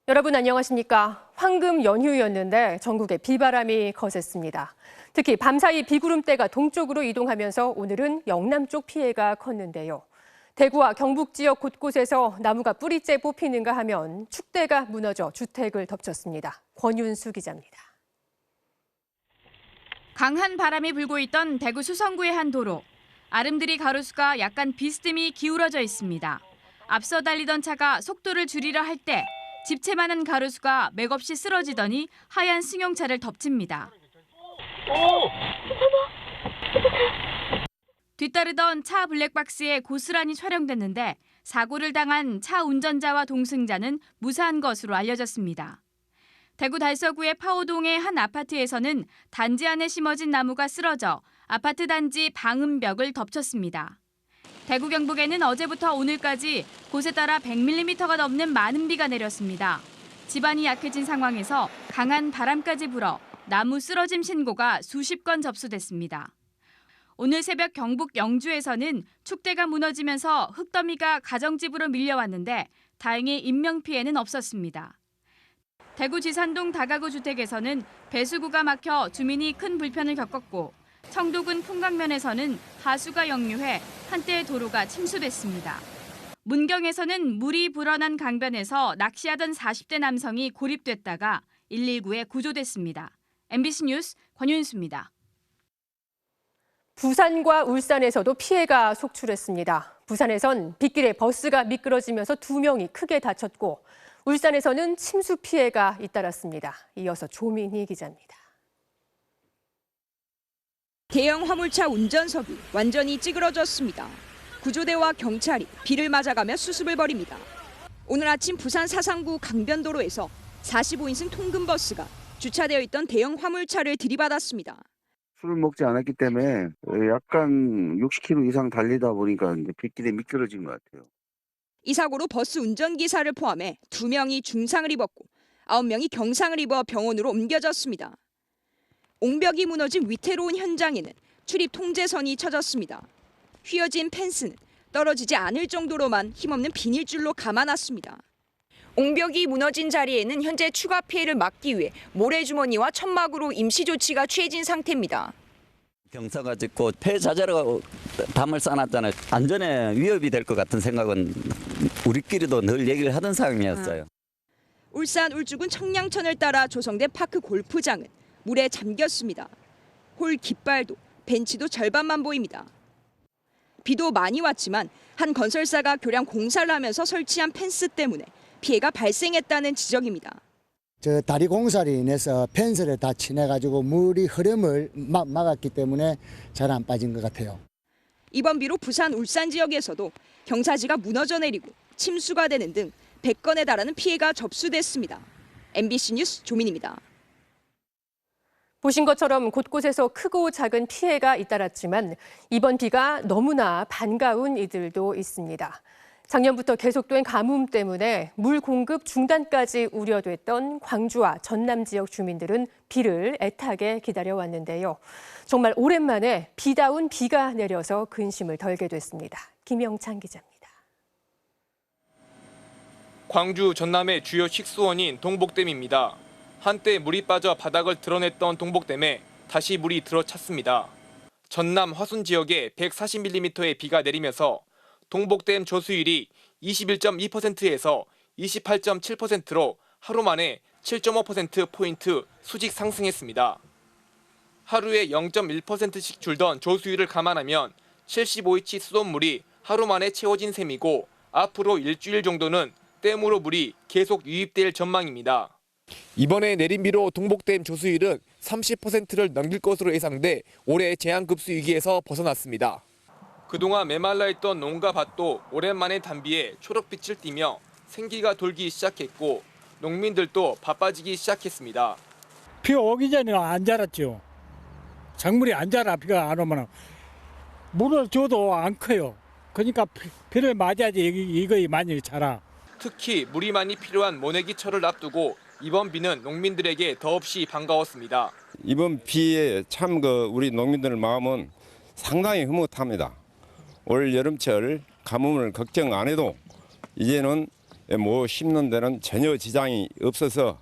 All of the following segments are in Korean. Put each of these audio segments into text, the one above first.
여러분 안녕하십니까? 황금 연휴였는데 전국에 비바람이 거셌습니다. 특히 밤사이 비구름대가 동쪽으로 이동하면서 오늘은 영남 쪽 피해가 컸는데요. 대구와 경북 지역 곳곳에서 나무가 뿌리째 뽑히는가 하면 축대가 무너져 주택을 덮쳤습니다. 권윤수 기자입니다. 강한 바람이 불고 있던 대구 수성구의 한 도로. 아름드리 가로수가 약간 비스듬히 기울어져 있습니다. 앞서 달리던 차가 속도를 줄이려 할 때 집채만한 가로수가 맥없이 쓰러지더니 하얀 승용차를 덮칩니다. 뒤따르던 차 블랙박스에 고스란히 촬영됐는데 사고를 당한 차 운전자와 동승자는 무사한 것으로 알려졌습니다. 대구 달서구의 파오동의 한 아파트에서는 단지 안에 심어진 나무가 쓰러져 아파트 단지 방음벽을 덮쳤습니다. 대구 경북에는 어제부터 오늘까지 곳에 따라 100mm가 넘는 많은 비가 내렸습니다. 지반이 약해진 상황에서 강한 바람까지 불어 나무 쓰러짐 신고가 수십 건 접수됐습니다. 오늘 새벽 경북 영주에서는 축대가 무너지면서 흙더미가 가정집으로 밀려왔는데 다행히 인명피해는 없었습니다. 대구 지산동 다가구 주택에서는 배수구가 막혀 주민이 큰 불편을 겪었고 청도군 풍광면에서는 하수가 역류해 한때 도로가 침수됐습니다. 문경에서는 물이 불어난 강변에서 낚시하던 40대 남성이 고립됐다가 119에 구조됐습니다. MBC 뉴스 권윤수입니다. 부산과 울산에서도 피해가 속출했습니다. 부산에선 빗길에 버스가 미끄러지면서 2명이 크게 다쳤고 울산에서는 침수 피해가 잇따랐습니다. 이어서 조민희 기자입니다. 대형 화물차 운전석이 완전히 찌그러졌습니다. 구조대와 경찰이 비를 맞아가며 수습을 벌입니다. 오늘 아침 부산 사상구 강변도로에서 45인승 통근버스가 주차되어 있던 대형 화물차를 들이받았습니다. 술을 먹지 않았기 때문에 약간 60km 이상 달리다 보니까 이제 빗길에 미끄러진 것 같아요. 이 사고로 버스 운전기사를 포함해 2명이 중상을 입었고 9명이 경상을 입어 병원으로 옮겨졌습니다. 옹벽이 무너진 위태로운 현장에는 출입 통제선이 쳐졌습니다. 휘어진 펜스는 떨어지지 않을 정도로만 힘없는 비닐줄로 감아놨습니다. 옹벽이 무너진 자리에는 현재 추가 피해를 막기 위해 모래주머니와 천막으로 임시조치가 취해진 상태입니다. 경사가 짙고 폐 자재로 담을 쌓아놨잖아요. 안전에 위협이 될 것 같은 생각은 우리끼리도 늘 얘기를 하던 상황이었어요. 울산 울주군 청량천을 따라 조성된 파크 골프장은 물에 잠겼습니다. 홀 깃발도 벤치도 절반만 보입니다. 비도 많이 왔지만 한 건설사가 교량 공사를 하면서 설치한 펜스 때문에 피해가 발생했다는 지적입니다. 다리 공사로 인해서 펜스를 다 치내가지고 물이 흐름을 막았기 때문에 잘 안 빠진 것 같아요. 이번 비로 부산, 울산 지역에서도 경사지가 무너져 내리고 침수가 되는 등 100건에 달하는 피해가 접수됐습니다. MBC 뉴스 조민입니다. 보신 것처럼 곳곳에서 크고 작은 피해가 잇따랐지만 이번 비가 너무나 반가운 이들도 있습니다. 작년부터 계속된 가뭄 때문에 물 공급 중단까지 우려됐던 광주와 전남 지역 주민들은 비를 애타게 기다려왔는데요. 정말 오랜만에 비다운 비가 내려서 근심을 덜게 됐습니다. 김영찬 기자입니다. 광주 전남의 주요 식수원인 동복댐입니다. 한때 물이 빠져 바닥을 드러냈던 동복댐에 다시 물이 들어찼습니다. 전남 화순 지역에 140mm의 비가 내리면서 동복댐 조수율이 21.2%에서 28.7%로 하루 만에 7.5%포인트 수직 상승했습니다. 하루에 0.1%씩 줄던 조수율을 감안하면 75인치 수돗물이 하루 만에 채워진 셈이고 앞으로 일주일 정도는 댐으로 물이 계속 유입될 전망입니다. 이번에 내린 비로 동복댐 조수율은 30%를 넘길 것으로 예상돼 올해 제한급수 위기에서 벗어났습니다. 그동안 메말라 있던 농가 밭도 오랜만에 단비에 초록빛을 띠며 생기가 돌기 시작했고 농민들도 바빠지기 시작했습니다. 비 오기 전에 안 자랐죠. 작물이 안 자라. 비가 안 오면 물을 줘도 안 커요. 그러니까 비를 맞아야지 이거 많이 자라. 특히 물이 많이 필요한 모내기철을 앞두고 이번 비는 농민들에게 더없이 반가웠습니다. 이번 비에 참 우리 농민들 마음은 상당히 흐뭇합니다. 올 여름철 가뭄을 걱정 안 해도 이제는 뭐 심는 데는 전혀 지장이 없어서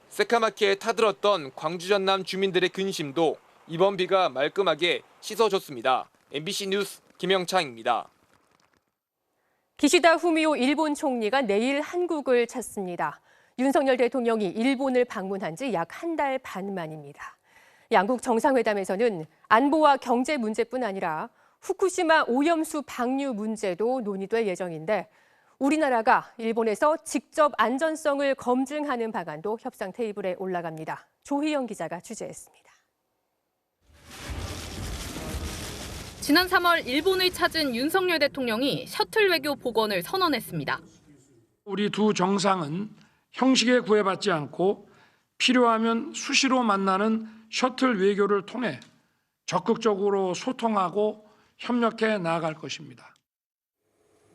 새카맣게 타들었던 광주 전남 주민들의 근심도 이번 비가 말끔하게 씻어줬습니다. MBC 뉴스 김영창입니다. 기시다 후미오 일본 총리가 내일 한국을 찾습니다. 윤석열 대통령이 일본을 방문한 지 약 한 달 반 만입니다. 양국 정상회담에서는 안보와 경제 문제뿐 아니라 후쿠시마 오염수 방류 문제도 논의될 예정인데 우리나라가 일본에서 직접 안전성을 검증하는 방안도 협상 테이블에 올라갑니다. 조희영 기자가 취재했습니다. 지난 3월 일본을 찾은 윤석열 대통령이 셔틀 외교 복원을 선언했습니다. 우리 두 정상은 형식에 구애받지 않고 필요하면 수시로 만나는 셔틀 외교를 통해 적극적으로 소통하고 협력해 나아갈 것입니다.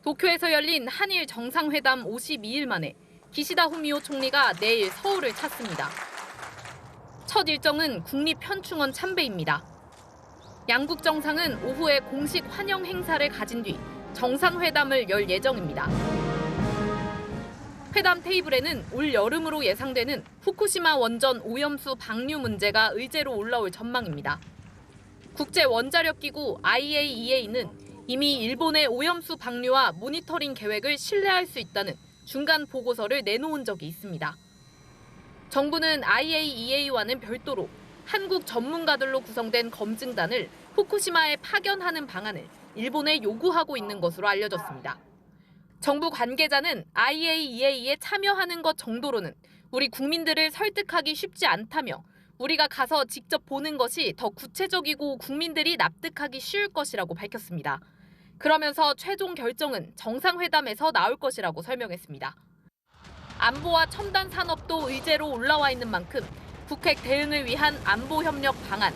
도쿄에서 열린 한일 정상회담 52일 만에 기시다 후미오 총리가 내일 서울을 찾습니다. 첫 일정은 국립현충원 참배입니다. 양국 정상은 오후에 공식 환영 행사를 가진 뒤 정상회담을 열 예정입니다. 회담 테이블에는 올 여름으로 예상되는 후쿠시마 원전 오염수 방류 문제가 의제로 올라올 전망입니다. 국제원자력기구 IAEA는 이미 일본의 오염수 방류와 모니터링 계획을 신뢰할 수 있다는 중간 보고서를 내놓은 적이 있습니다. 정부는 IAEA와는 별도로 한국 전문가들로 구성된 검증단을 후쿠시마에 파견하는 방안을 일본에 요구하고 있는 것으로 알려졌습니다. 정부 관계자는 IAEA에 참여하는 것 정도로는 우리 국민들을 설득하기 쉽지 않다며 우리가 가서 직접 보는 것이 더 구체적이고 국민들이 납득하기 쉬울 것이라고 밝혔습니다. 그러면서 최종 결정은 정상회담에서 나올 것이라고 설명했습니다. 안보와 첨단 산업도 의제로 올라와 있는 만큼 북핵 대응을 위한 안보 협력 방안,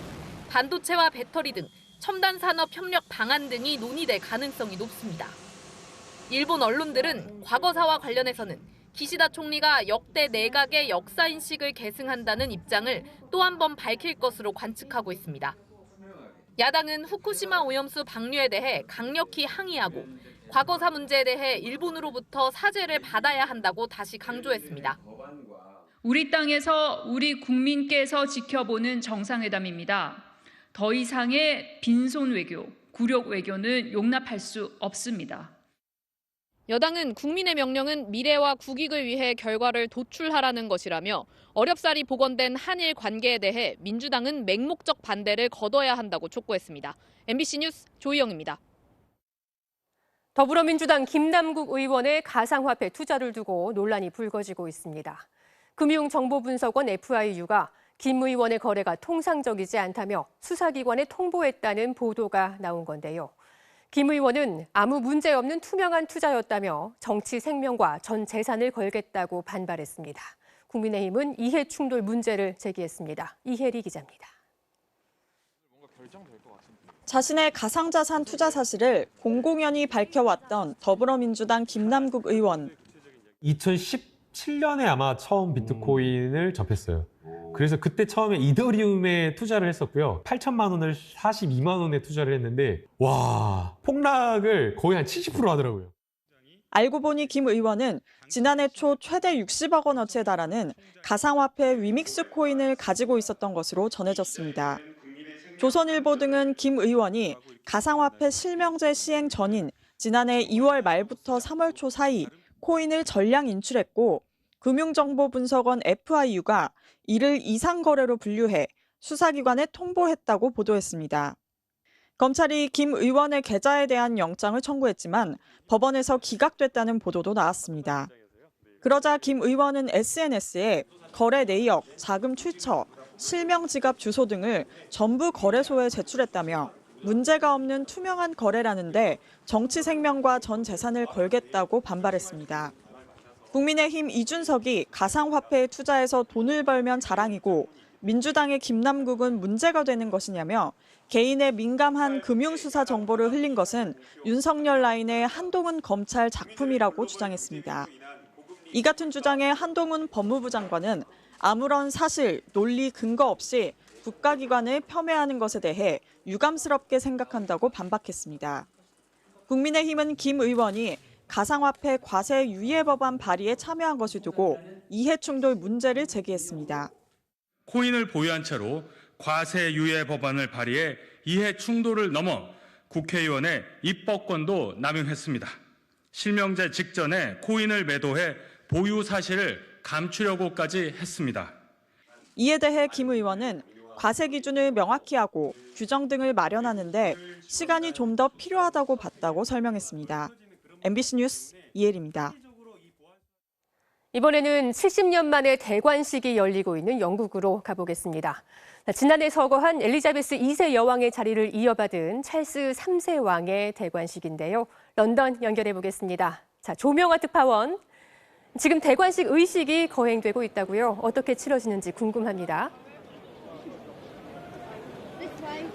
반도체와 배터리 등 첨단 산업 협력 방안 등이 논의될 가능성이 높습니다. 일본 언론들은 과거사와 관련해서는 기시다 총리가 역대 내각의 역사인식을 계승한다는 입장을 또 한 번 밝힐 것으로 관측하고 있습니다. 야당은 후쿠시마 오염수 방류에 대해 강력히 항의하고 과거사 문제에 대해 일본으로부터 사죄를 받아야 한다고 다시 강조했습니다. 우리 땅에서 우리 국민께서 지켜보는 정상회담입니다. 더 이상의 빈손 외교, 굴욕 외교는 용납할 수 없습니다. 여당은 국민의 명령은 미래와 국익을 위해 결과를 도출하라는 것이라며 어렵사리 복원된 한일 관계에 대해 민주당은 맹목적 반대를 거둬야 한다고 촉구했습니다. MBC 뉴스 조희영입니다. 더불어민주당 김남국 의원의 가상화폐 투자를 두고 논란이 불거지고 있습니다. 금융정보분석원 FIU가 김 의원의 거래가 통상적이지 않다며 수사기관에 통보했다는 보도가 나온 건데요. 김 의원은 아무 문제 없는 투명한 투자였다며 정치 생명과 전 재산을 걸겠다고 반발했습니다. 국민의힘은 이해충돌 문제를 제기했습니다. 이혜리 기자입니다. 자신의 가상자산 투자 사실을 공공연히 밝혀왔던 더불어민주당 김남국 의원. 2017년에 아마 처음 비트코인을 접했어요. 그래서 그때 처음에 이더리움에 투자를 했었고요. 8천만 원을 42만 원에 투자를 했는데 와, 폭락을 거의 한 70% 하더라고요. 알고 보니 김 의원은 지난해 초 최대 60억 원어치에 달하는 가상화폐 위믹스 코인을 가지고 있었던 것으로 전해졌습니다. 조선일보 등은 김 의원이 가상화폐 실명제 시행 전인 지난해 2월 말부터 3월 초 사이 코인을 전량 인출했고 금융정보분석원 FIU가 이를 이상거래로 분류해 수사기관에 통보했다고 보도했습니다. 검찰이 김 의원의 계좌에 대한 영장을 청구했지만 법원에서 기각됐다는 보도도 나왔습니다. 그러자 김 의원은 SNS에 거래 내역, 자금 출처, 실명 지갑 주소 등을 전부 거래소에 제출했다며 문제가 없는 투명한 거래라는데 정치 생명과 전 재산을 걸겠다고 반발했습니다. 국민의힘 이준석이 가상화폐에 투자해서 돈을 벌면 자랑이고 민주당의 김남국은 문제가 되는 것이냐며 개인의 민감한 금융수사 정보를 흘린 것은 윤석열 라인의 한동훈 검찰 작품이라고 주장했습니다. 이 같은 주장에 한동훈 법무부 장관은 아무런 사실, 논리 근거 없이 국가기관을 폄훼하는 것에 대해 유감스럽게 생각한다고 반박했습니다. 국민의힘은 김 의원이 가상화폐 과세 유예 법안 발의에 참여한 것을 두고 이해 충돌 문제를 제기했습니다. 코인을 보유한 채로 과세 유예 법안을 발의해 이해 충돌을 넘어 국회의원의 입법권도 남용했습니다. 실명제 직전에 코인을 매도해 보유 사실을 감추려고까지 했습니다. 이에 대해 김 의원은 과세 기준을 명확히 하고 규정 등을 마련하는데 시간이 좀 더 필요하다고 봤다고 설명했습니다. MBC 뉴스 이혜리입니다. 이번에는 70년 만에 대관식이 열리고 있는 영국으로 가보겠습니다. 지난해 서거한 엘리자베스 2세 여왕의 자리를 이어받은 찰스 3세 왕의 대관식인데요. 런던 연결해 보겠습니다. 자, 조명아 특파원. 지금 대관식 의식이 거행되고 있다고요. 어떻게 치러지는지 궁금합니다.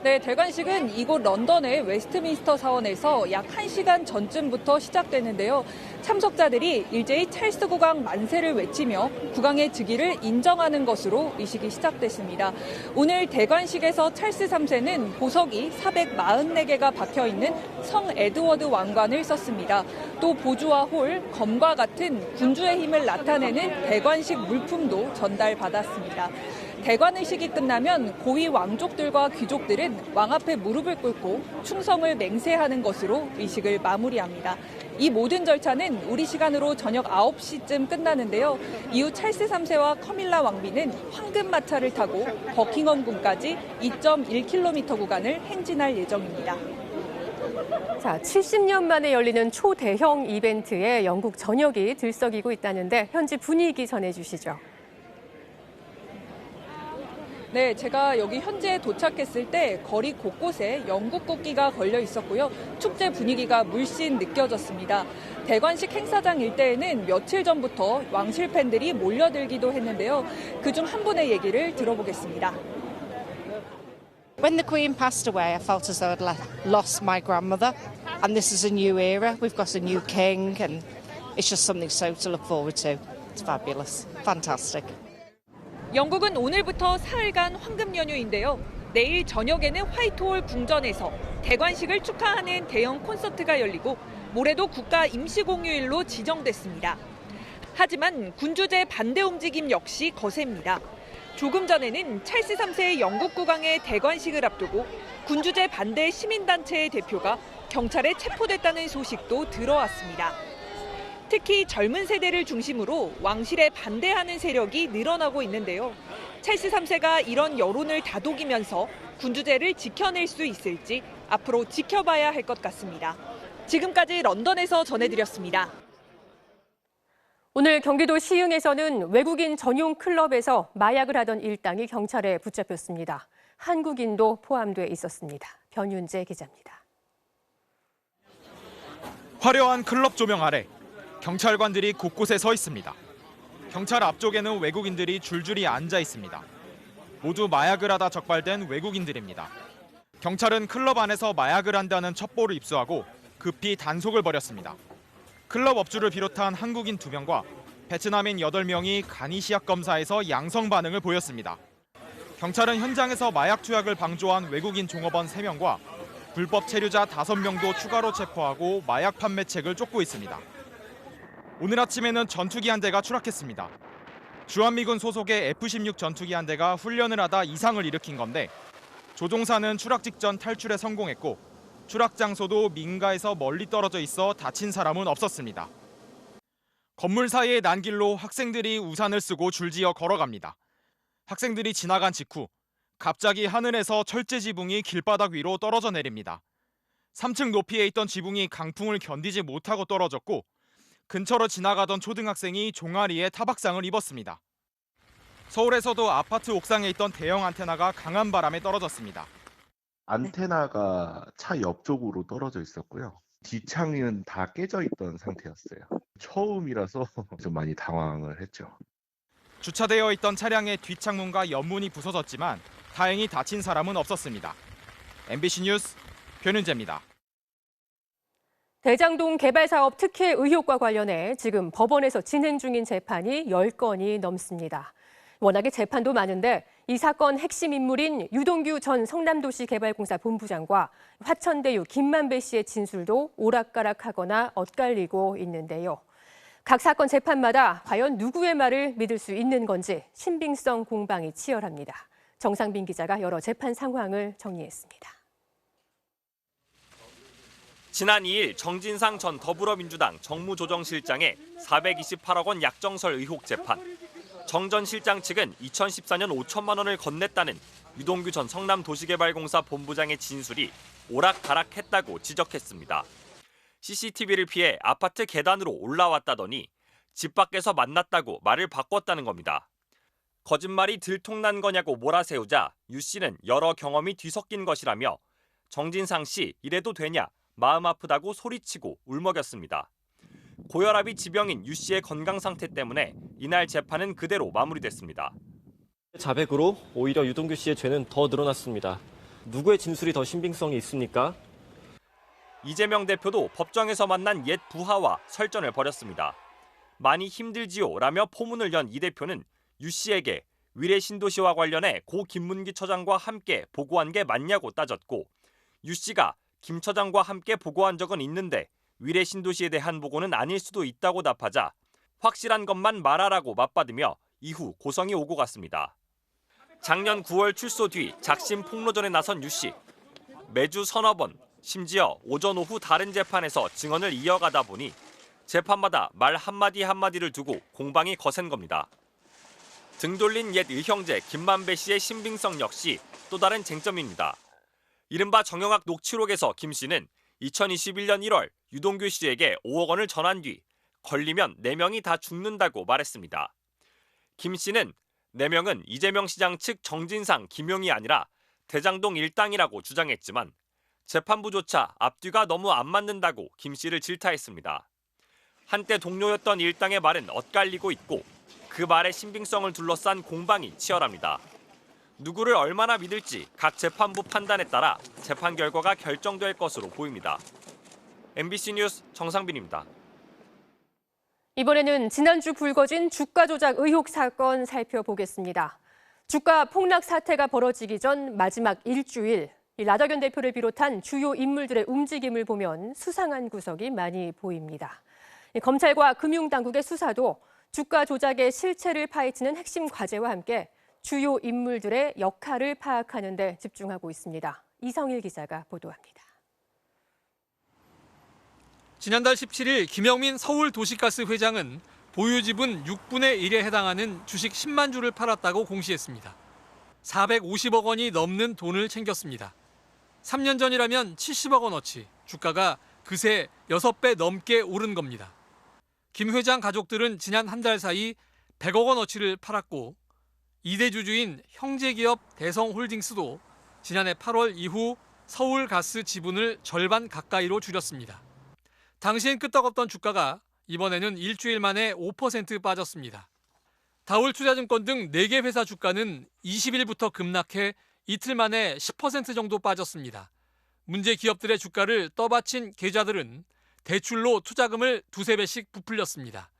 네, 대관식은 이곳 런던의 웨스트민스터 사원에서 약 1시간 전쯤부터 시작되는데요. 참석자들이 일제히 찰스 국왕 만세를 외치며 국왕의 즉위를 인정하는 것으로 의식이 시작됐습니다. 오늘 대관식에서 찰스 3세는 보석이 444개가 박혀있는 성 에드워드 왕관을 썼습니다. 또 보주와 홀, 검과 같은 군주의 힘을 나타내는 대관식 물품도 전달받았습니다. 대관 의식이 끝나면 고위 왕족들과 귀족들은 왕 앞에 무릎을 꿇고 충성을 맹세하는 것으로 의식을 마무리합니다. 이 모든 절차는 우리 시간으로 저녁 9시쯤 끝나는데요. 이후 찰스 3세와 커밀라 왕비는 황금마차를 타고 버킹엄 궁까지 2.1km 구간을 행진할 예정입니다. 자, 70년 만에 열리는 초대형 이벤트에 영국 전역이 들썩이고 있다는데 현지 분위기 전해주시죠. 네, 제가 여기 현지에 도착했을 때 거리 곳곳에 영국 국기가 걸려 있었고요. 축제 분위기가 물씬 느껴졌습니다. 대관식 행사장 일대에는 며칠 전부터 왕실 팬들이 몰려들기도 했는데요. 그중 한 분의 얘기를 들어보겠습니다. When the Queen passed away, I felt as though I'd lost my grandmother. And this is a new era. We've got a new king and it's just something so to look forward to. It's fabulous. Fantastic. 영국은 오늘부터 사흘간 황금 연휴인데요. 내일 저녁에는 화이트홀 궁전에서 대관식을 축하하는 대형 콘서트가 열리고 모레도 국가 임시공휴일로 지정됐습니다. 하지만 군주제 반대 움직임 역시 거셉니다. 조금 전에는 찰스 3세의 영국 국왕의 대관식을 앞두고 군주제 반대 시민단체의 대표가 경찰에 체포됐다는 소식도 들어왔습니다. 특히 젊은 세대를 중심으로 왕실에 반대하는 세력이 늘어나고 있는데요. 찰스 3세가 이런 여론을 다독이면서 군주제를 지켜낼 수 있을지 앞으로 지켜봐야 할 것 같습니다. 지금까지 런던에서 전해드렸습니다. 오늘 경기도 시흥에서는 외국인 전용 클럽에서 마약을 하던 일당이 경찰에 붙잡혔습니다. 한국인도 포함돼 있었습니다. 변윤재 기자입니다. 화려한 클럽 조명 아래 경찰관들이 곳곳에 서 있습니다. 경찰 앞쪽에는 외국인들이 줄줄이 앉아 있습니다. 모두 마약을 하다 적발된 외국인들입니다. 경찰은 클럽 안에서 마약을 한다는 첩보를 입수하고 급히 단속을 벌였습니다. 클럽 업주를 비롯한 한국인 2명과 베트남인 8명이 간이 시약 검사에서 양성 반응을 보였습니다. 경찰은 현장에서 마약 투약을 방조한 외국인 종업원 3명과 불법 체류자 5명도 추가로 체포하고 마약 판매책을 쫓고 있습니다. 오늘 아침에는 전투기 한 대가 추락했습니다. 주한미군 소속의 F-16 전투기 한 대가 훈련을 하다 이상을 일으킨 건데 조종사는 추락 직전 탈출에 성공했고 추락 장소도 민가에서 멀리 떨어져 있어 다친 사람은 없었습니다. 건물 사이의 난길로 학생들이 우산을 쓰고 줄지어 걸어갑니다. 학생들이 지나간 직후 갑자기 하늘에서 철제 지붕이 길바닥 위로 떨어져 내립니다. 3층 높이에 있던 지붕이 강풍을 견디지 못하고 떨어졌고 근처로 지나가던 초등학생이 종아리에 타박상을 입었습니다. 서울에서도 아파트 옥상에 있던 대형 안테나가 강한 바람에 떨어졌습니다. 안테나가 차 옆쪽으로 떨어져 있었고요. 뒷창은 다 깨져 있던 상태였어요. 처음이라서 좀 많이 당황을 했죠. 주차되어 있던 차량의 뒷창문과 옆문이 부서졌지만 다행히 다친 사람은 없었습니다. MBC 뉴스 변윤재입니다. 대장동 개발 사업 특혜 의혹과 관련해 지금 법원에서 진행 중인 재판이 10건이 넘습니다. 워낙에 재판도 많은데 이 사건 핵심 인물인 유동규 전 성남도시개발공사 본부장과 화천대유 김만배 씨의 진술도 오락가락하거나 엇갈리고 있는데요. 각 사건 재판마다 과연 누구의 말을 믿을 수 있는 건지 신빙성 공방이 치열합니다. 정상빈 기자가 여러 재판 상황을 정리했습니다. 지난 2일 정진상 전 더불어민주당 정무조정실장의 428억 원 약정설 의혹 재판. 정 전 실장 측은 2014년 5천만 원을 건넸다는 유동규 전 성남도시개발공사 본부장의 진술이 오락가락했다고 지적했습니다. CCTV를 피해 아파트 계단으로 올라왔다더니 집 밖에서 만났다고 말을 바꿨다는 겁니다. 거짓말이 들통난 거냐고 몰아세우자 유 씨는 여러 경험이 뒤섞인 것이라며 정진상 씨 이래도 되냐 마음 아프다고 소리치고 울먹였습니다. 고혈압이 지병인 유 씨의 건강 상태 때문에 이날 재판은 그대로 마무리됐습니다. 자백으로 오히려 유동규 씨의 죄는 더 늘어났습니다. 누구의 진술이 더 신빙성이 있습니까? 이재명 대표도 법정에서 만난 옛 부하와 설전을 벌였습니다. 많이 힘들지요 라며 포문을 연 이 대표는 유 씨에게 위례 신도시와 관련해 고 김문기 처장과 함께 보고한 게 맞냐고 따졌고 유 씨가 김 처장과 함께 보고한 적은 있는데 위례 신도시에 대한 보고는 아닐 수도 있다고 답하자 확실한 것만 말하라고 맞받으며 이후 고성이 오고 갔습니다. 작년 9월 출소 뒤 작심 폭로전에 나선 유 씨. 매주 서너 번, 심지어 오전 오후 다른 재판에서 증언을 이어가다 보니 재판마다 말 한마디 한마디를 두고 공방이 거센 겁니다. 등 돌린 옛 의형제 김만배 씨의 신빙성 역시 또 다른 쟁점입니다. 이른바 정영학 녹취록에서 김 씨는 2021년 1월 유동규 씨에게 5억 원을 전한 뒤 걸리면 4명이 다 죽는다고 말했습니다. 김 씨는 4명은 이재명 시장 측 정진상, 김용이 아니라 대장동 일당이라고 주장했지만 재판부조차 앞뒤가 너무 안 맞는다고 김 씨를 질타했습니다. 한때 동료였던 일당의 말은 엇갈리고 있고 그 말의 신빙성을 둘러싼 공방이 치열합니다. 누구를 얼마나 믿을지 각 재판부 판단에 따라 재판 결과가 결정될 것으로 보입니다. MBC 뉴스 정상빈입니다. 이번에는 지난주 불거진 주가 조작 의혹 사건 살펴보겠습니다. 주가 폭락 사태가 벌어지기 전 마지막 일주일, 라더견 대표를 비롯한 주요 인물들의 움직임을 보면 수상한 구석이 많이 보입니다. 검찰과 금융당국의 수사도 주가 조작의 실체를 파헤치는 핵심 과제와 함께 주요 인물들의 역할을 파악하는 데 집중하고 있습니다. 이성일 기자가 보도합니다. 지난달 17일 김영민 서울도시가스 회장은 보유 지분 6분의 1에 해당하는 주식 10만 주를 팔았다고 공시했습니다. 450억 원이 넘는 돈을 챙겼습니다. 3년 전이라면 70억 원어치, 주가가 그새 6배 넘게 오른 겁니다. 김 회장 가족들은 지난 한 달 사이 100억 원어치를 팔았고 2대 주주인 형제기업 대성홀딩스도 지난해 8월 이후 서울가스 지분을 절반 가까이로 줄였습니다. 당시엔 끄떡없던 주가가 이번에는 일주일 만에 5% 빠졌습니다. 다울투자증권 등 4개 회사 주가는 20일부터 급락해 이틀 만에 10% 정도 빠졌습니다. 문제 기업들의 주가를 떠받친 계좌들은 대출로 투자금을 2~3배씩 부풀렸습니다.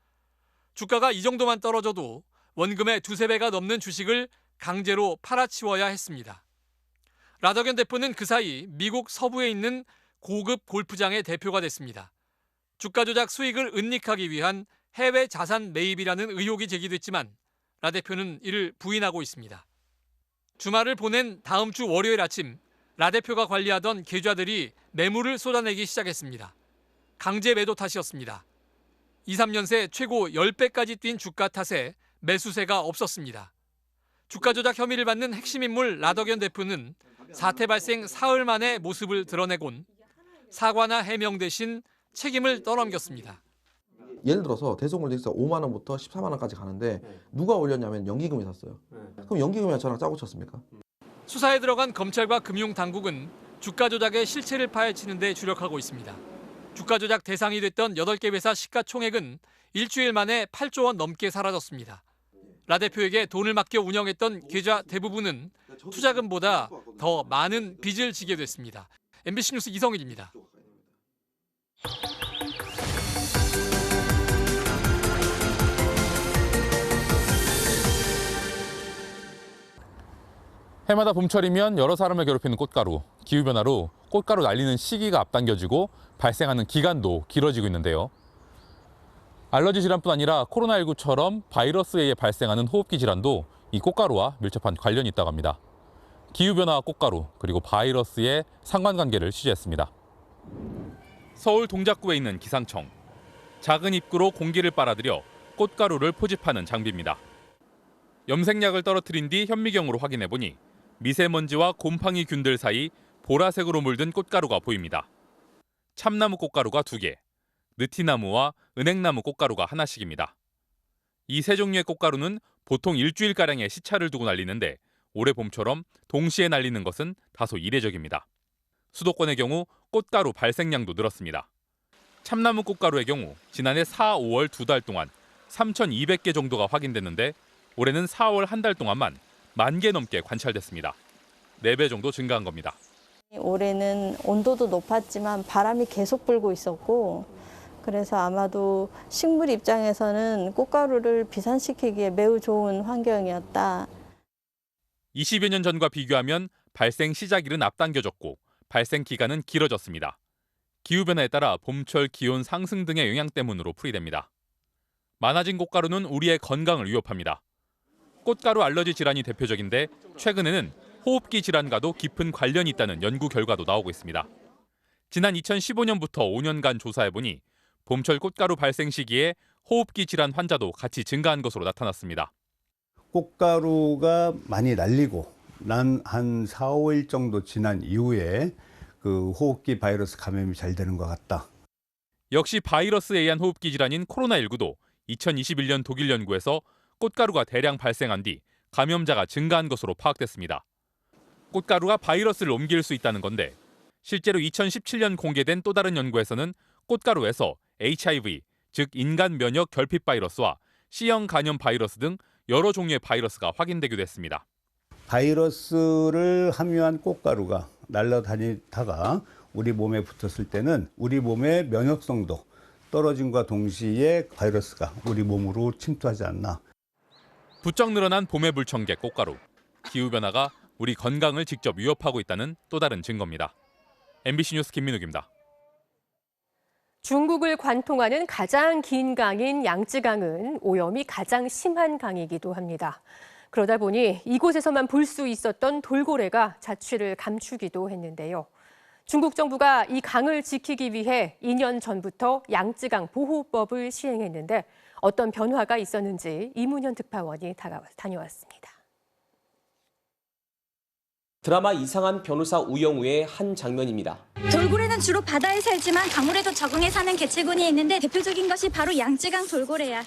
주가가 이 정도만 떨어져도 원금의 2~3배가 넘는 주식을 강제로 팔아치워야 했습니다. 라더견 대표는 그 사이 미국 서부에 있는 고급 골프장의 대표가 됐습니다. 주가 조작 수익을 은닉하기 위한 해외 자산 매입이라는 의혹이 제기됐지만 라 대표는 이를 부인하고 있습니다. 주말을 보낸 다음 주 월요일 아침 라 대표가 관리하던 계좌들이 매물을 쏟아내기 시작했습니다. 강제 매도 탓이었습니다. 2~3년 새 최고 10배까지 뛴 주가 탓에 매수세가 없었습니다. 주가 조작 혐의를 받는 핵심 인물 라더견 대표는 사태 발생 사흘 만에 모습을 드러내곤 사과나 해명 대신 책임을 떠넘겼습니다. 예를 들어서 대성홀딩스가 5만 원부터 14만 원까지 가는데 누가 올렸냐면 연기금이 샀어요. 그럼 연기금이 저랑 짜고 쳤습니까? 수사에 들어간 검찰과 금융당국은 주가 조작의 실체를 파헤치는 데 주력하고 있습니다. 주가 조작 대상이 됐던 8개 회사 시가총액은 일주일 만에 8조 원 넘게 사라졌습니다. 라 대표에게 돈을 맡겨 운영했던 계좌 대부분은 투자금보다 더 많은 빚을 지게 됐습니다. MBC 뉴스 이성일입니다. 해마다 봄철이면 여러 사람을 괴롭히는 꽃가루. 기후변화로 꽃가루 날리는 시기가 앞당겨지고 발생하는 기간도 길어지고 있는데요. 알러지 질환뿐 아니라 코로나19처럼 바이러스에 의해 발생하는 호흡기 질환도 이 꽃가루와 밀접한 관련이 있다고 합니다. 기후변화와 꽃가루, 그리고 바이러스의 상관관계를 취재했습니다. 서울 동작구에 있는 기상청. 작은 입구로 공기를 빨아들여 꽃가루를 포집하는 장비입니다. 염색약을 떨어뜨린 뒤 현미경으로 확인해보니 미세먼지와 곰팡이 균들 사이 보라색으로 물든 꽃가루가 보입니다. 참나무 꽃가루가 2개, 느티나무와 은행나무 꽃가루가 하나씩입니다. 이 세 종류의 꽃가루는 보통 일주일가량의 시차를 두고 날리는데 올해 봄처럼 동시에 날리는 것은 다소 이례적입니다. 수도권의 경우 꽃가루 발생량도 늘었습니다. 참나무 꽃가루의 경우 지난해 4, 5월 2달 동안 3,200개 정도가 확인됐는데 올해는 4월 한 달 동안만 10,000개 넘게 관찰됐습니다. 4배 정도 증가한 겁니다. 올해는 온도도 높았지만 바람이 계속 불고 있었고 그래서 아마도 식물 입장에서는 꽃가루를 비산시키기에 매우 좋은 환경이었다. 20여 년 전과 비교하면 발생 시작일은 앞당겨졌고 발생 기간은 길어졌습니다. 기후변화에 따라 봄철 기온 상승 등의 영향 때문으로 풀이됩니다. 많아진 꽃가루는 우리의 건강을 위협합니다. 꽃가루 알러지 질환이 대표적인데 최근에는 호흡기 질환과도 깊은 관련이 있다는 연구 결과도 나오고 있습니다. 지난 2015년부터 5년간 조사해보니 봄철 꽃가루 발생 시기에 호흡기 질환 환자도 같이 증가한 것으로 나타났습니다. 꽃가루가 많이 날리고 난 한 4, 5일 정도 지난 이후에 그 호흡기 바이러스 감염이 잘 되는 것 같다. 역시 바이러스에 의한 호흡기 질환인 코로나19도 2021년 독일 연구에서 꽃가루가 대량 발생한 뒤 감염자가 증가한 것으로 파악됐습니다. 꽃가루가 바이러스를 옮길 수 있다는 건데 실제로 2017년 공개된 또 다른 연구에서는 꽃가루에서 HIV, 즉 인간 면역 결핍 바이러스와 C형 간염 바이러스 등 여러 종류의 바이러스가 확인되기도 했습니다. 바이러스를 함유한 꽃가루가 날아다니다가 우리 몸에 붙었을 때는 우리 몸의 면역성도 떨어짐과 동시에 바이러스가 우리 몸으로 침투하지 않나. 부쩍 늘어난 봄의 불청객 꽃가루. 기후변화가 우리 건강을 직접 위협하고 있다는 또 다른 증거입니다. MBC 뉴스 김민욱입니다. 중국을 관통하는 가장 긴 강인 양쯔강은 오염이 가장 심한 강이기도 합니다. 그러다 보니 이곳에서만 볼 수 있었던 돌고래가 자취를 감추기도 했는데요. 중국 정부가 이 강을 지키기 위해 2년 전부터 양쯔강 보호법을 시행했는데 어떤 변화가 있었는지 이문현 특파원이 다녀왔습니다. 드라마 이상한 변호사 우영우의 한 장면입니다. 돌고래는 주로 바다에 살지만 강물에도 적응해 사는 개체군이 있는데 대표적인 것이 바로 양쯔강 돌고래야.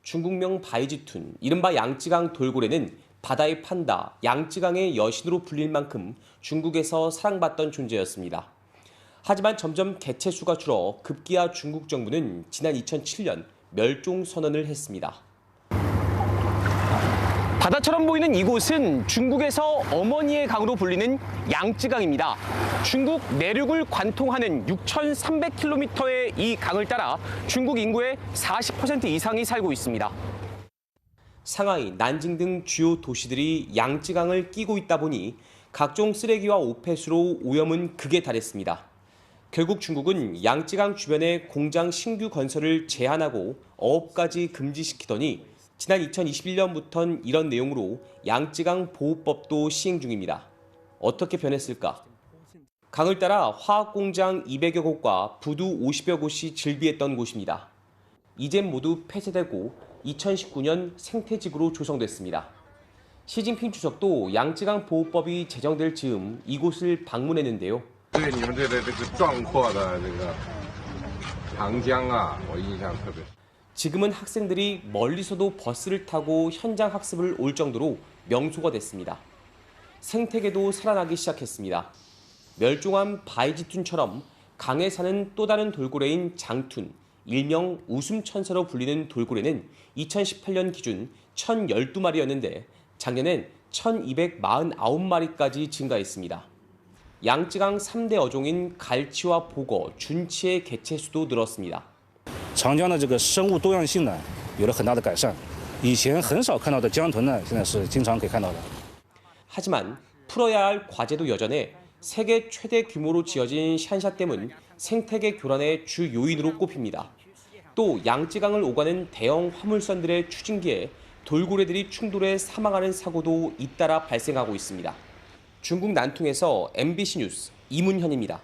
중국명 바이지툰, 이른바 양쯔강 돌고래는 바다의 판다, 양쯔강의 여신으로 불릴 만큼 중국에서 사랑받던 존재였습니다. 하지만 점점 개체 수가 줄어 급기야 중국 정부는 지난 2007년 멸종 선언을 했습니다. 바다처럼 보이는 이곳은 중국에서 어머니의 강으로 불리는 양쯔강입니다. 중국 내륙을 관통하는 6,300km의 이 강을 따라 중국 인구의 40% 이상이 살고 있습니다. 상하이, 난징 등 주요 도시들이 양쯔강을 끼고 있다 보니 각종 쓰레기와 오폐수로 오염은 극에 달했습니다. 결국 중국은 양쯔강 주변에 공장 신규 건설을 제한하고 어업까지 금지시키더니 지난 2021년부터는 이런 내용으로 양쯔강 보호법도 시행 중입니다. 어떻게 변했을까? 강을 따라 화학공장 200여 곳과 부두 50여 곳이 즐비했던 곳입니다. 이젠 모두 폐쇄되고 2019년 생태지구로 조성됐습니다. 시진핑 주석도 양쯔강 보호법이 제정될 즈음 이곳을 방문했는데요. 지금은 학생들이 멀리서도 버스를 타고 현장 학습을 올 정도로 명소가 됐습니다. 생태계도 살아나기 시작했습니다. 멸종한 바이지툰처럼 강에 사는 또 다른 돌고래인 장툰, 일명 웃음천사로 불리는 돌고래는 2018년 기준 1,012마리였는데 작년엔 1,249마리까지 증가했습니다. 양쯔강 3대 어종인 갈치와 보거, 준치의 개체 수도 늘었습니다. 长江的这个生物多样性呢有了很大的改善，以前很少看到的江豚呢，现在是经常可以看到的。 하지만 풀어야 할 과제도 여전해 세계 최대 규모로 지어진 샨샤댐은 생태계 교란의 주 요인으로 꼽힙니다. 또 양쯔강을 오가는 대형 화물선들의 추진기에 돌고래들이 충돌해 사망하는 사고도 잇따라 발생하고 있습니다. 중국 난퉁에서 MBC 뉴스 이문현입니다.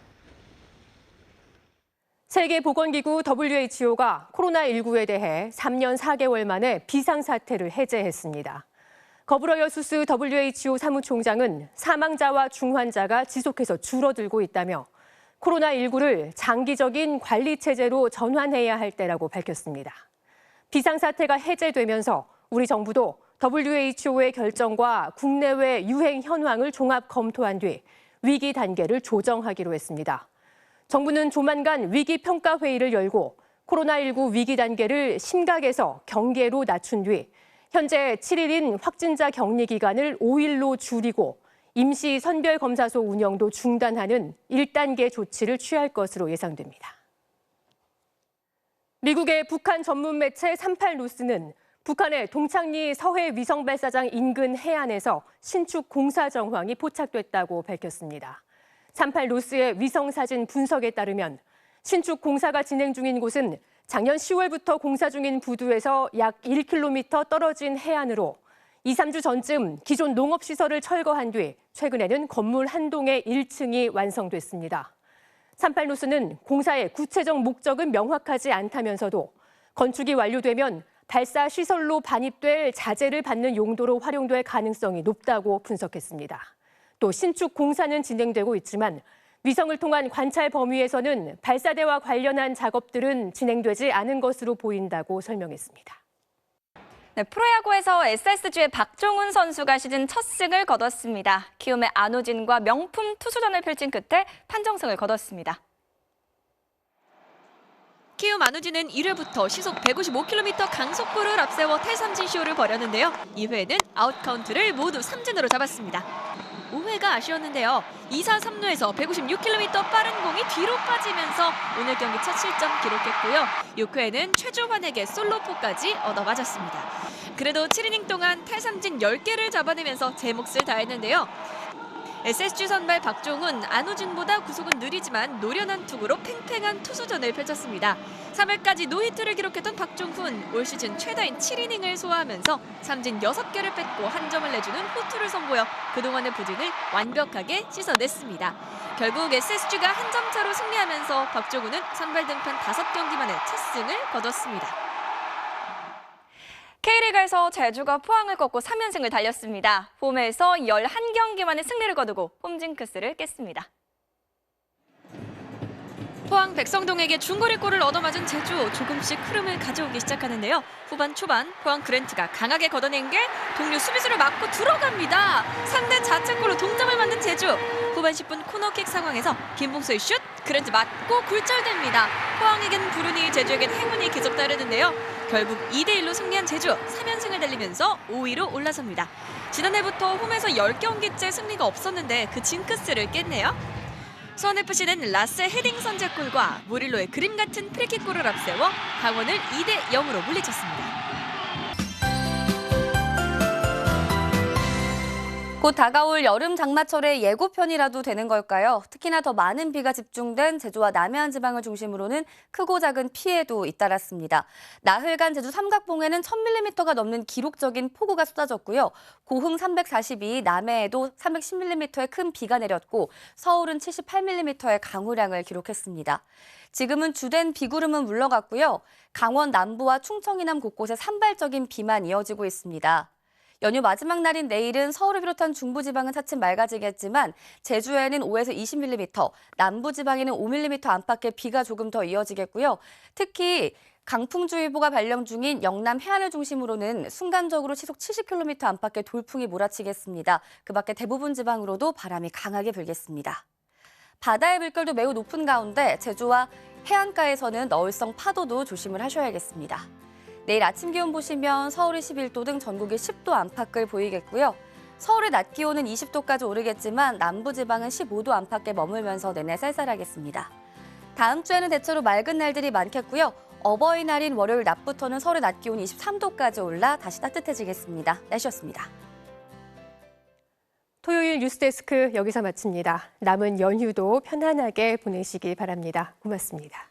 세계보건기구 WHO가 코로나19에 대해 3년 4개월 만에 비상사태를 해제했습니다. 거브러여수스 WHO 사무총장은 사망자와 중환자가 지속해서 줄어들고 있다며 코로나19를 장기적인 관리체제로 전환해야 할 때라고 밝혔습니다. 비상사태가 해제되면서 우리 정부도 WHO의 결정과 국내외 유행 현황을 종합 검토한 뒤 위기 단계를 조정하기로 했습니다. 정부는 조만간 위기평가회의를 열고 코로나19 위기 단계를 심각에서 경계로 낮춘 뒤 현재 7일인 확진자 격리 기간을 5일로 줄이고 임시 선별검사소 운영도 중단하는 1단계 조치를 취할 것으로 예상됩니다. 미국의 북한 전문 매체 38뉴스는 북한의 동창리 서해 위성 발사장 인근 해안에서 신축 공사 정황이 포착됐다고 밝혔습니다. 38뉴스의 위성 사진 분석에 따르면 신축 공사가 진행 중인 곳은 작년 10월부터 공사 중인 부두에서 약 1km 떨어진 해안으로 2, 3주 전쯤 기존 농업시설을 철거한 뒤 최근에는 건물 한 동의 1층이 완성됐습니다. 38뉴스는 공사의 구체적 목적은 명확하지 않다면서도 건축이 완료되면 발사 시설로 반입될 자재를 받는 용도로 활용될 가능성이 높다고 분석했습니다. 또 신축 공사는 진행되고 있지만 위성을 통한 관찰 범위에서는 발사대와 관련한 작업들은 진행되지 않은 것으로 보인다고 설명했습니다. 네, 프로야구에서 SSG의 박종훈 선수가 시즌 첫 승을 거뒀습니다. 키움의 안우진과 명품 투수전을 펼친 끝에 판정승을 거뒀습니다. 키움 안우진은 1회부터 시속 155km 강속구를 앞세워 탈삼진 쇼를 벌였는데요. 2회에는 아웃카운트를 모두 삼진으로 잡았습니다. 5회가 아쉬웠는데요. 2사 3루에서 156km 빠른 공이 뒤로 빠지면서 오늘 경기 첫 실점 기록했고요. 6회에는 최주환에게 솔로포까지 얻어맞았습니다. 그래도 7이닝 동안 탈삼진 10개를 잡아내면서 제 몫을 다했는데요. SSG 선발 박종훈, 안우진보다 구속은 느리지만 노련한 투구로 팽팽한 투수전을 펼쳤습니다. 3회까지 노히트를 기록했던 박종훈, 올 시즌 최다인 7이닝을 소화하면서 삼진 6개를 뺏고 한 점을 내주는 호투를 선보여 그동안의 부진을 완벽하게 씻어냈습니다. 결국 SSG가 한 점 차로 승리하면서 박종훈은 선발 등판 5경기 만에 첫 승을 거뒀습니다. K리그에서 제주가 포항을 꺾고 3연승을 달렸습니다. 홈에서 11경기 만에 승리를 거두고 홈징크스를 깼습니다. 포항 백성동에게 중거리골을 얻어맞은 제주, 조금씩 흐름을 가져오기 시작하는데요. 후반 초반 포항 그랜트가 강하게 걷어낸 게 동료 수비수를 맞고 들어갑니다. 상대 자책골로 동점을 만든 제주. 후반 10분 코너킥 상황에서 김봉수의 슛, 그랜트 맞고 굴절됩니다. 포항에겐 불운이, 제주에겐 행운이 계속 따르는데요. 결국 2대1로 승리한 제주, 3연승을 달리면서 5위로 올라섭니다. 지난해부터 홈에서 10경기째 승리가 없었는데 그 징크스를 깼네요. 수원FC는 라스의 헤딩 선제골과 무릴로의 그림 같은 프리킥골을 앞세워 강원을 2대0으로 물리쳤습니다. 곧 다가올 여름 장마철의 예고편이라도 되는 걸까요? 특히나 더 많은 비가 집중된 제주와 남해안 지방을 중심으로는 크고 작은 피해도 잇따랐습니다. 나흘간 제주 삼각봉에는 1000mm가 넘는 기록적인 폭우가 쏟아졌고요. 고흥 342, 남해에도 310mm의 큰 비가 내렸고 서울은 78mm의 강우량을 기록했습니다. 지금은 주된 비구름은 물러갔고요. 강원 남부와 충청 이남 곳곳에 산발적인 비만 이어지고 있습니다. 연휴 마지막 날인 내일은 서울을 비롯한 중부지방은 차츰 맑아지겠지만 제주에는 5에서 20mm, 남부지방에는 5mm 안팎의 비가 조금 더 이어지겠고요. 특히 강풍주의보가 발령 중인 영남 해안을 중심으로는 순간적으로 시속 70km 안팎의 돌풍이 몰아치겠습니다. 그 밖에 대부분 지방으로도 바람이 강하게 불겠습니다. 바다의 물결도 매우 높은 가운데 제주와 해안가에서는 너울성 파도도 조심을 하셔야겠습니다. 내일 아침 기온 보시면 서울이 11도 등 전국이 10도 안팎을 보이겠고요. 서울의 낮 기온은 20도까지 오르겠지만 남부지방은 15도 안팎에 머물면서 내내 쌀쌀하겠습니다. 다음 주에는 대체로 맑은 날들이 많겠고요. 어버이날인 월요일 낮부터는 서울의 낮 기온이 23도까지 올라 다시 따뜻해지겠습니다. 날씨였습니다. 토요일 뉴스데스크 여기서 마칩니다. 남은 연휴도 편안하게 보내시기 바랍니다. 고맙습니다.